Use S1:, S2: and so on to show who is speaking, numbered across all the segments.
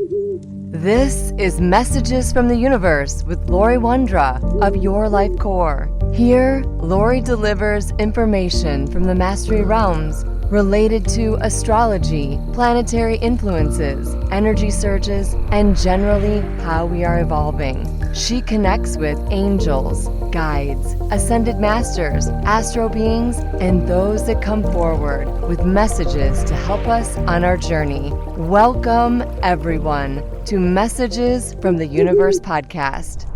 S1: This is Messages from the Universe with Lori Wondra of Your Life Core. Here, Lori delivers information from the Mastery Realms related to astrology, planetary influences, energy surges, and generally how we are evolving. She connects with angels, guides, ascended masters, astro beings, and those that come forward with messages to help us on our journey. Welcome, everyone, to Messages from the Universe podcast.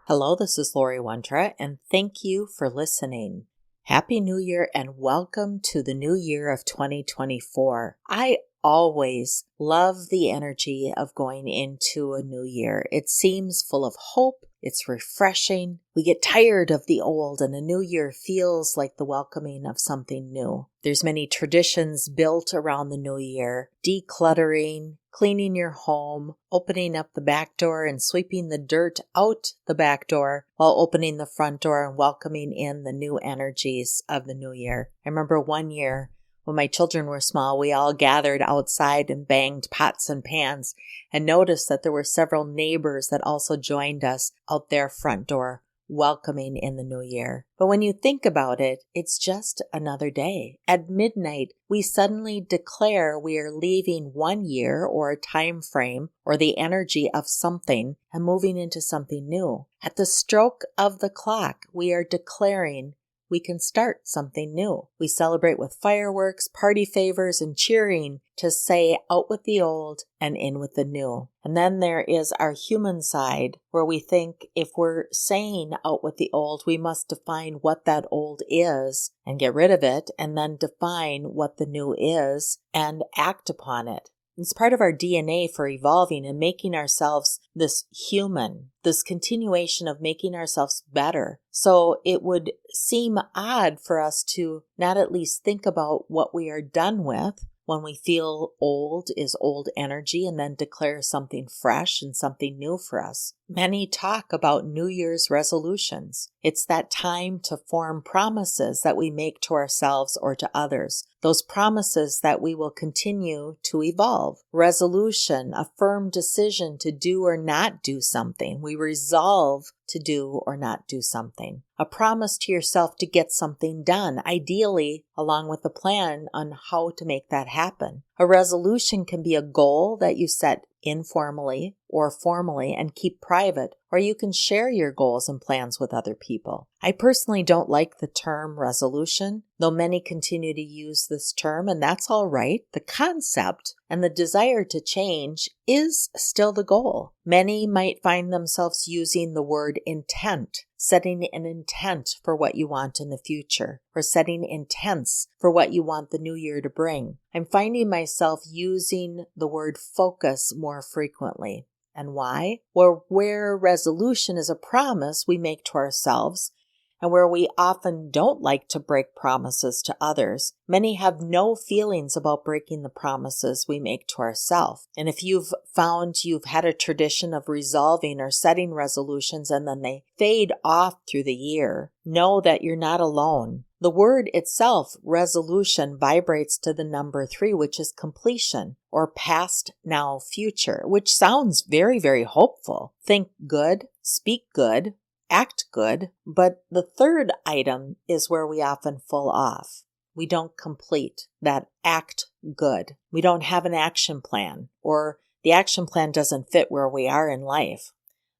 S2: Hello, this is Lori Wondra, and thank you for listening. Happy New Year and welcome to the new year of 2024. I always love the energy of going into a new year. It seems full of hope. It's refreshing. We get tired of the old and a new year feels like the welcoming of something new. There's many traditions built around the new year. Decluttering, cleaning your home, opening up the back door and sweeping the dirt out the back door while opening the front door and welcoming in the new energies of the new year. I remember one year when my children were small, we all gathered outside and banged pots and pans and noticed that there were several neighbors that also joined us out their front door, welcoming in the new year. But when you think about it, it's just another day. At midnight, we suddenly declare we are leaving one year or a time frame or the energy of something and moving into something new. At the stroke of the clock, we are declaring we can start something new. We celebrate with fireworks, party favors, and cheering to say out with the old and in with the new. And then there is our human side where we think if we're saying out with the old, we must define what that old is and get rid of it, and then define what the new is and act upon it. It's part of our DNA for evolving and making ourselves this human, this continuation of making ourselves better. So it would seem odd for us to not at least think about what we are done with when we feel old is old energy and then declare something fresh and something new for us. Many talk about New Year's resolutions. It's that time to form promises that we make to ourselves or to others. Those promises that we will continue to evolve. Resolution, a firm decision to do or not do something. We resolve to do or not do something. A promise to yourself to get something done, ideally along with a plan on how to make that happen. A resolution can be a goal that you set informally or formally and keep private, or you can share your goals and plans with other people. I personally don't like the term resolution, though many continue to use this term, and that's all right. The concept and the desire to change is still the goal. Many might find themselves using the word intent, setting an intent for what you want in the future, or setting intents for what you want the new year to bring. I'm finding myself using the word focus more frequently. And why? Well, where resolution is a promise we make to ourselves, and where we often don't like to break promises to others, many have no feelings about breaking the promises we make to ourselves. And if you've found you've had a tradition of resolving or setting resolutions and then they fade off through the year, know that you're not alone. The word itself, resolution, vibrates to the number 3, which is completion, or past, now, future, which sounds very, very hopeful. Think good, speak good, act good, but the third item is where we often fall off. We don't complete that act good. We don't have an action plan, or the action plan doesn't fit where we are in life.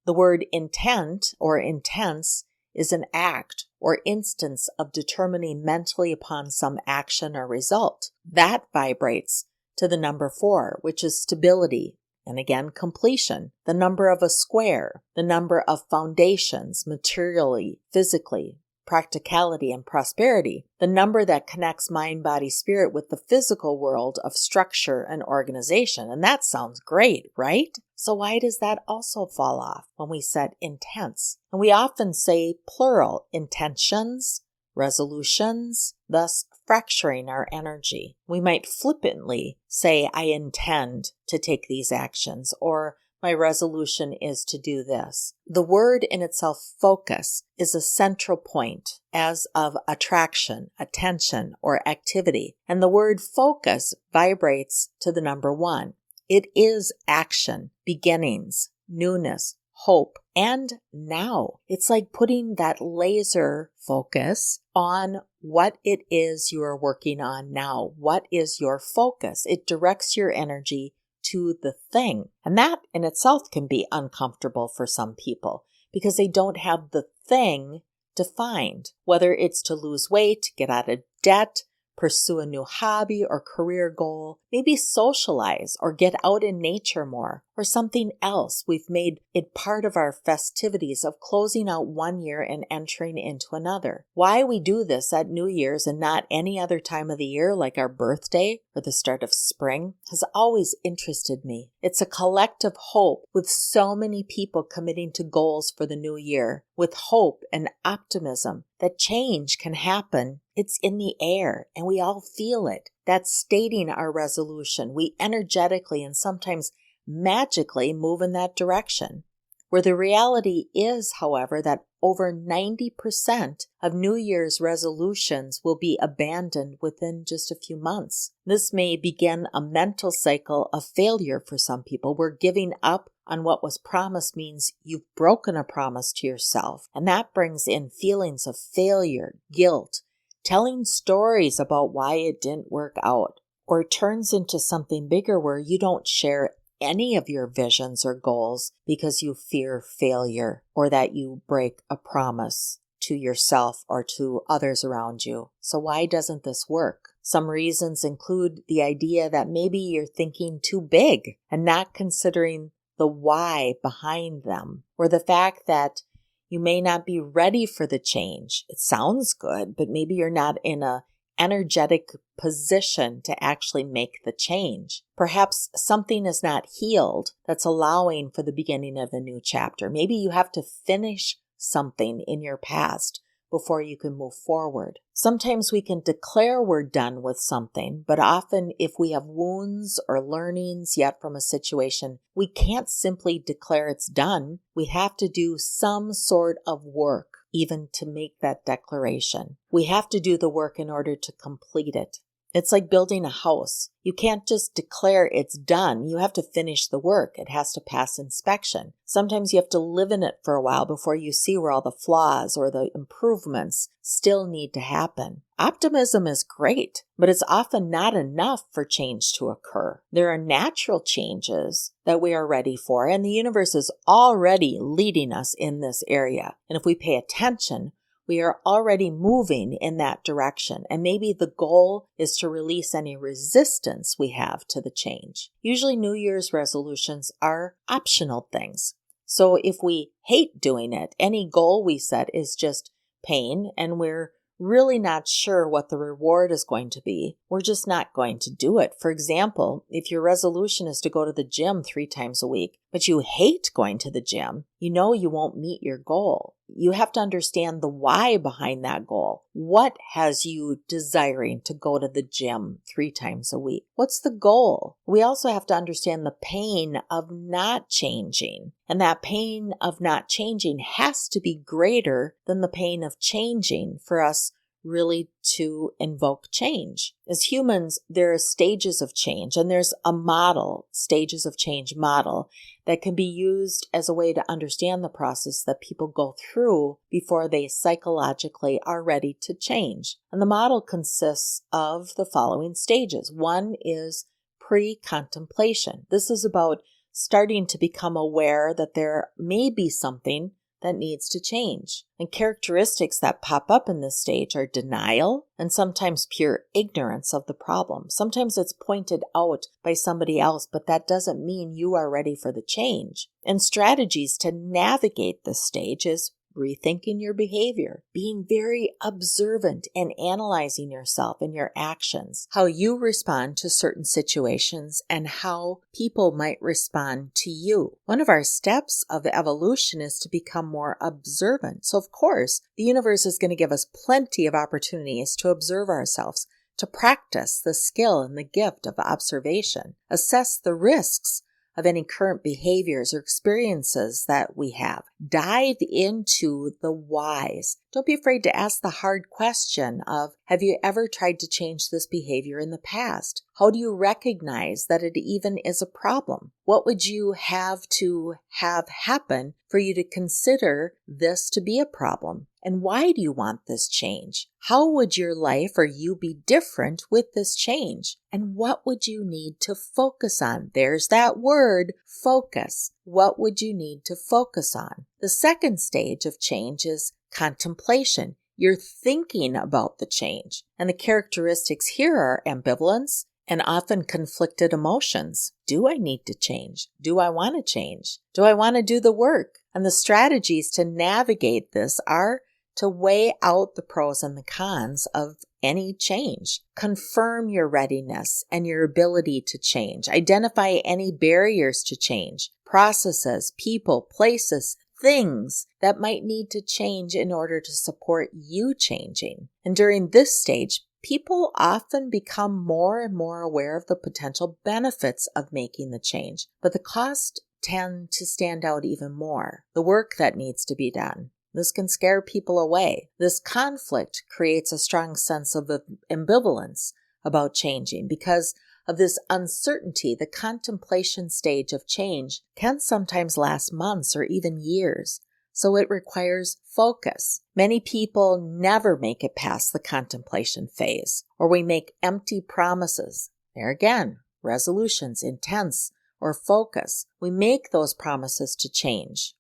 S2: The word intent or intense is an act or instance of determining mentally upon some action or result. That vibrates to the number 4, which is stability. And again, completion, the number of a square, the number of foundations, materially, physically, practicality, and prosperity, the number that connects mind, body, spirit with the physical world of structure and organization. And that sounds great, right? So why does that also fall off when we set intents? And we often say plural, intentions, resolutions, thus fracturing our energy. We might flippantly say, I intend to take these actions, or my resolution is to do this. The word in itself, focus, is a central point as of attraction, attention, or activity. And the word focus vibrates to the number 1. It is action, beginnings, newness, hope, and now. It's like putting that laser focus on what it is you are working on now. What is your focus? It directs your energy to the thing. And that in itself can be uncomfortable for some people because they don't have the thing defined, whether it's to lose weight, get out of debt, pursue a new hobby or career goal, maybe socialize or get out in nature more, or something else. We've made it part of our festivities of closing out one year and entering into another. Why we do this at New Year's and not any other time of the year like our birthday or the start of spring has always interested me. It's a collective hope with so many people committing to goals for the new year, with hope and optimism that change can happen. It's in the air and we all feel it. That's stating our resolution. We energetically and sometimes magically move in that direction. Where the reality is, however, that over 90% of New Year's resolutions will be abandoned within just a few months. This may begin a mental cycle of failure for some people, where giving up on what was promised means you've broken a promise to yourself. And that brings in feelings of failure, guilt, telling stories about why it didn't work out, or it turns into something bigger where you don't share any of your visions or goals because you fear failure or that you break a promise to yourself or to others around you. So why doesn't this work? Some reasons include the idea that maybe you're thinking too big and not considering the why behind them, or the fact that you may not be ready for the change. It sounds good, but maybe you're not in a energetic position to actually make the change. Perhaps something is not healed that's allowing for the beginning of a new chapter. Maybe you have to finish something in your past before you can move forward. Sometimes we can declare we're done with something, but often if we have wounds or learnings yet from a situation, we can't simply declare it's done. We have to do some sort of work even to make that declaration. We have to do the work in order to complete it. It's like building a house. You can't just declare it's done. You have to finish the work. It has to pass inspection. Sometimes you have to live in it for a while before you see where all the flaws or the improvements still need to happen. Optimism is great, but it's often not enough for change to occur. There are natural changes that we are ready for, and the universe is already leading us in this area. And if we pay attention, we are already moving in that direction, and maybe the goal is to release any resistance we have to the change. Usually New Year's resolutions are optional things. So if we hate doing it, any goal we set is just pain, and we're really not sure what the reward is going to be, we're just not going to do it. For example, if your resolution is to go to the gym 3 times a week, but you hate going to the gym, you know you won't meet your goal. You have to understand the why behind that goal. What has you desiring to go to the gym 3 times a week? What's the goal? We also have to understand the pain of not changing. And that pain of not changing has to be greater than the pain of changing for us really to invoke change. As humans, there are stages of change, and there's a model, stages of change model, that can be used as a way to understand the process that people go through before they psychologically are ready to change. And the model consists of the following stages. 1 is pre-contemplation. This is about starting to become aware that there may be something that needs to change. And characteristics that pop up in this stage are denial and sometimes pure ignorance of the problem. Sometimes it's pointed out by somebody else, but that doesn't mean you are ready for the change. And strategies to navigate this stage is rethinking your behavior, being very observant and analyzing yourself and your actions, how you respond to certain situations and how people might respond to you. One of our steps of evolution is to become more observant. So of course, the universe is going to give us plenty of opportunities to observe ourselves, to practice the skill and the gift of observation, assess the risks of any current behaviors or experiences that we have. Dive into the whys. Don't be afraid to ask the hard question of, have you ever tried to change this behavior in the past? How do you recognize that it even is a problem? What would you have to have happen for you to consider this to be a problem? And why do you want this change? How would your life or you be different with this change? And what would you need to focus on? There's that word, focus. What would you need to focus on? The second stage of change is contemplation. You're thinking about the change. And the characteristics here are ambivalence and often conflicted emotions. Do I need to change? Do I want to change? Do I want to do the work? And the strategies to navigate this are to weigh out the pros and the cons of any change. Confirm your readiness and your ability to change. Identify any barriers to change, processes, people, places, things that might need to change in order to support you changing. And during this stage, people often become more and more aware of the potential benefits of making the change, but the costs tend to stand out even more. The work that needs to be done. This can scare people away. This conflict creates a strong sense of ambivalence about changing. Because of this uncertainty, the contemplation stage of change can sometimes last months or even years. So it requires focus. Many people never make it past the contemplation phase, or we make empty promises. There again, resolutions, intents, or focus. We make those promises to change.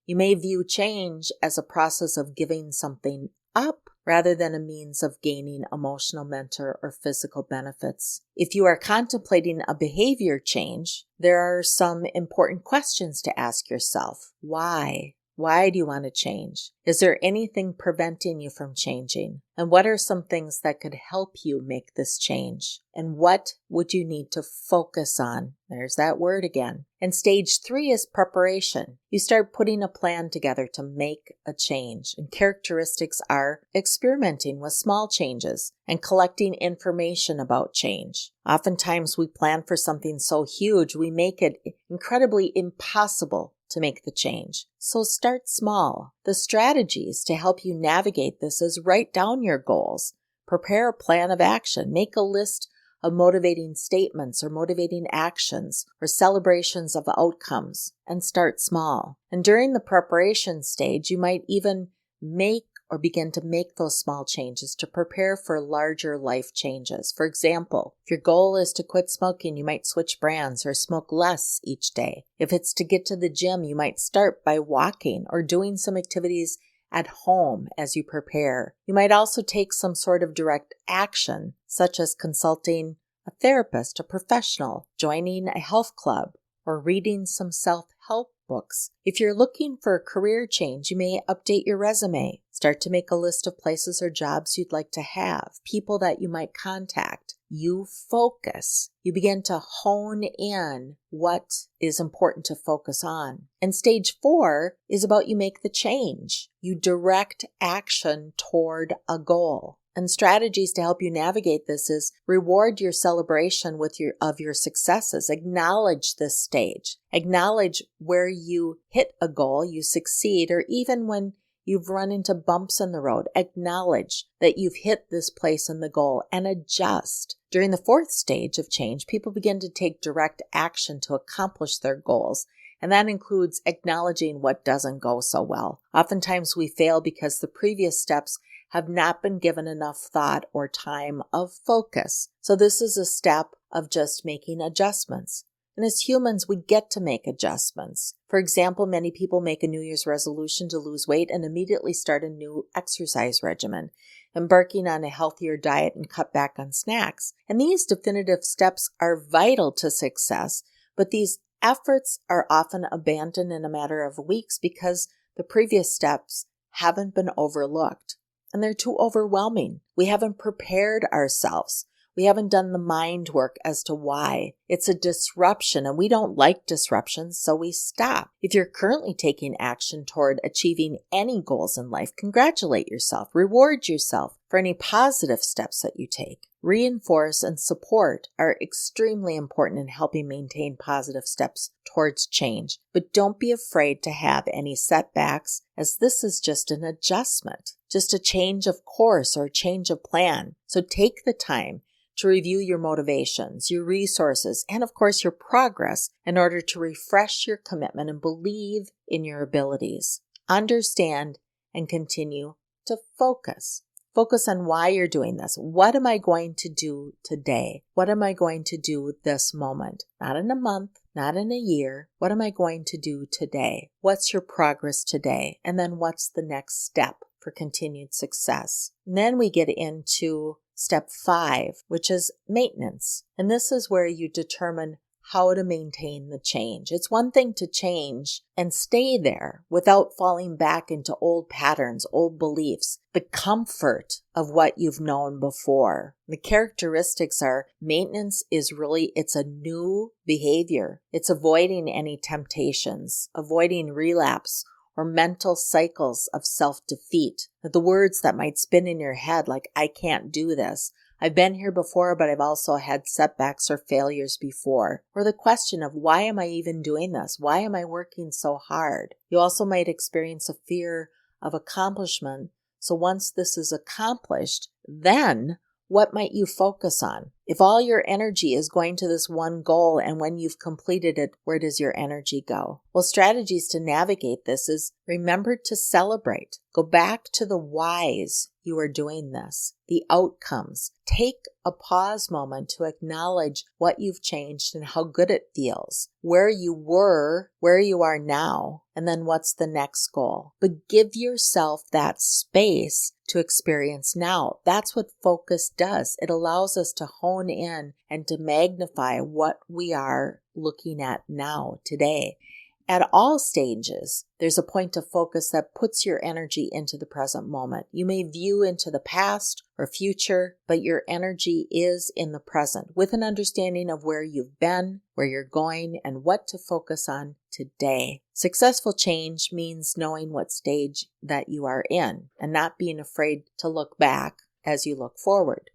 S2: You may view change as a process of giving something up rather than a means of gaining emotional, mental, or physical benefits. If you are contemplating a behavior change, there are some important questions to ask yourself. Why? Why do you want to change? Is there anything preventing you from changing? And what are some things that could help you make this change? And what would you need to focus on? There's that word again. And stage 3 is preparation. You start putting a plan together to make a change. And characteristics are experimenting with small changes and collecting information about change. Oftentimes we plan for something so huge, we make it incredibly impossible to make the change. So start small. The strategies to help you navigate this is write down your goals, prepare a plan of action, make a list of motivating statements or motivating actions or celebrations of outcomes, and start small. And during the preparation stage, you might even make or begin to make those small changes to prepare for larger life changes. For example, if your goal is to quit smoking, you might switch brands or smoke less each day. If it's to get to the gym, you might start by walking or doing some activities at home as you prepare. You might also take some sort of direct action, such as consulting a therapist, a professional, joining a health club, or reading some self-help books. If you're looking for a career change, you may update your resume. Start to make a list of places or jobs you'd like to have, people that you might contact. You focus. You begin to hone in what is important to focus on. And stage 4 is about you make the change. You direct action toward a goal. And strategies to help you navigate this is reward your celebration of your successes. Acknowledge this stage. Acknowledge where you hit a goal, you succeed, or even when you've run into bumps in the road. Acknowledge that you've hit this place in the goal and adjust. During the 4th stage of change, people begin to take direct action to accomplish their goals. And that includes acknowledging what doesn't go so well. Oftentimes we fail because the previous steps have not been given enough thought or time of focus. So this is a step of just making adjustments. And as humans, we get to make adjustments. For example, many people make a New Year's resolution to lose weight and immediately start a new exercise regimen, embarking on a healthier diet and cut back on snacks. And these definitive steps are vital to success, but these efforts are often abandoned in a matter of weeks because the previous steps haven't been overlooked. And they're too overwhelming. We haven't prepared ourselves. We haven't done the mind work as to why. It's a disruption, and we don't like disruptions, so we stop. If you're currently taking action toward achieving any goals in life, congratulate yourself. Reward yourself for any positive steps that you take. reinforce, and support are extremely important in helping maintain positive steps towards change. But don't be afraid to have any setbacks, as this is just an adjustment, just a change of course or a change of plan. So take the time to review your motivations, your resources, and of course your progress in order to refresh your commitment and believe in your abilities. Understand and continue to focus. Focus on why you're doing this. What am I going to do today? What am I going to do this moment? Not in a month, not in a year. What am I going to do today? What's your progress today? And then what's the next step for continued success? And then we get into step 5, which is maintenance. And this is where you determine how to maintain the change. It's one thing to change and stay there without falling back into old patterns, old beliefs, the comfort of what you've known before. The characteristics are maintenance is really, it's a new behavior. It's avoiding any temptations, avoiding relapse or mental cycles of self-defeat. The words that might spin in your head like, I can't do this. I've been here before, but I've also had setbacks or failures before. Or the question of, why am I even doing this? Why am I working so hard? You also might experience a fear of accomplishment. So once this is accomplished, then what might you focus on? If all your energy is going to this one goal, and when you've completed it, where does your energy go? Well, strategies to navigate this is remember to celebrate. Go back to the whys you are doing this, the outcomes. Take a pause moment to acknowledge what you've changed and how good it feels, where you were, where you are now, and then what's the next goal. But give yourself that space to experience now. That's what focus does. It allows us to hone in and to magnify what we are looking at now, today. At all stages, there's a point of focus that puts your energy into the present moment. You may view into the past or future, but your energy is in the present with an understanding of where you've been, where you're going, and what to focus on today. Successful change means knowing what stage that you are in and not being afraid to look back as you look forward.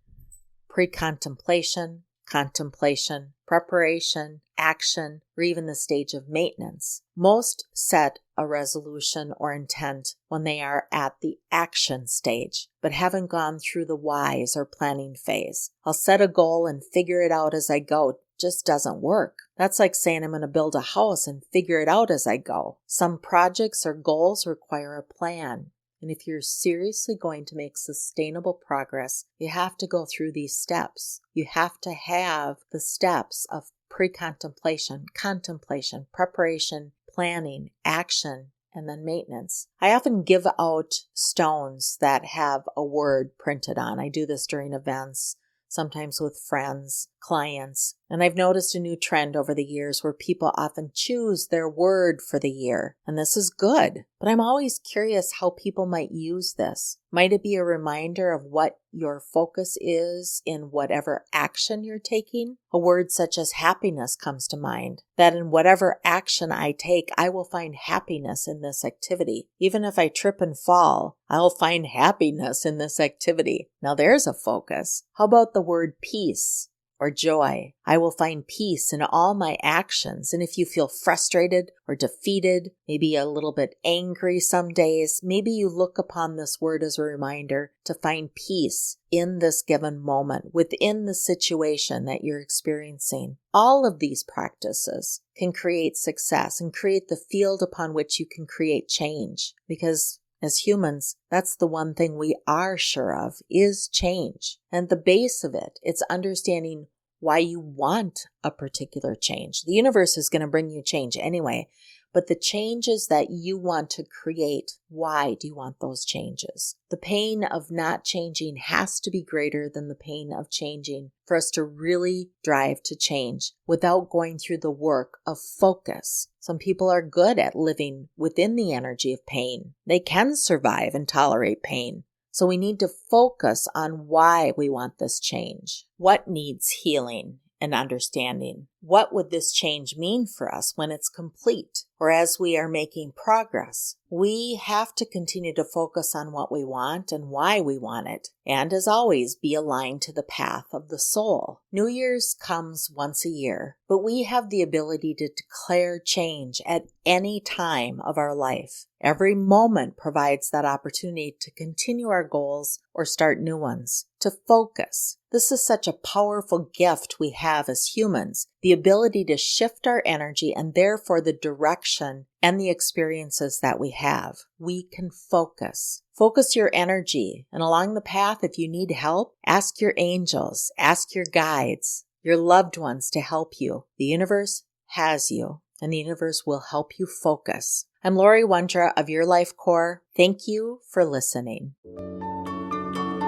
S2: Pre-contemplation, contemplation, preparation, action, or even the stage of maintenance. Most set a resolution or intent when they are at the action stage, but haven't gone through the whys or planning phase. I'll set a goal and figure it out as I go. Just doesn't work. That's like saying I'm going to build a house and figure it out as I go. Some projects or goals require a plan. And if you're seriously going to make sustainable progress, you have to go through these steps. You have to have the steps of pre-contemplation, contemplation, preparation, planning, action, and then maintenance. I often give out stones that have a word printed on. I do this during events, sometimes with friends, clients. And I've noticed a new trend over the years where people often choose their word for the year. And this is good. But I'm always curious how people might use this. Might it be a reminder of what your focus is in whatever action you're taking? A word such as happiness comes to mind. That in whatever action I take, I will find happiness in this activity. Even if I trip and fall, I'll find happiness in this activity. Now there's a focus. How about the word peace? Or joy. I will find peace in all my actions. And if you feel frustrated or defeated, maybe a little bit angry some days, maybe you look upon this word as a reminder to find peace in this given moment, within the situation that you're experiencing. All of these practices can create success and create the field upon which you can create change. Because as humans, that's the one thing we are sure of, is change. And the base of it, it's understanding why you want a particular change. The universe is going to bring you change anyway, but the changes that you want to create, why do you want those changes? The pain of not changing has to be greater than the pain of changing for us to really drive to change without going through the work of focus. Some people are good at living within the energy of pain. They can survive and tolerate pain. So we need to focus on why we want this change. What needs healing? and understanding. What would this change mean for us when it's complete, or as we are making progress? We have to continue to focus on what we want and why we want it, and as always, be aligned to the path of the soul. New Year's comes once a year, but we have the ability to declare change at any time of our life. Every moment provides that opportunity to continue our goals or start new ones, to focus. This is such a powerful gift we have as humans, the ability to shift our energy and therefore the direction and the experiences that we have. We can focus. Focus your energy, and along the path, if you need help, ask your angels, ask your guides, your loved ones to help you. The universe has you, and the universe will help you focus. I'm Lori Wondra of Your Life Core. Thank you for listening.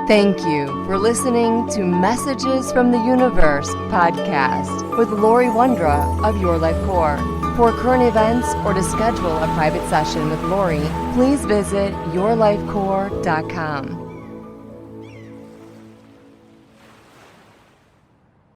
S1: Thank you for listening to Messages from the Universe podcast with Lori Wondra of Your Life Core. For current events or to schedule a private session with Lori, please visit yourlifecore.com.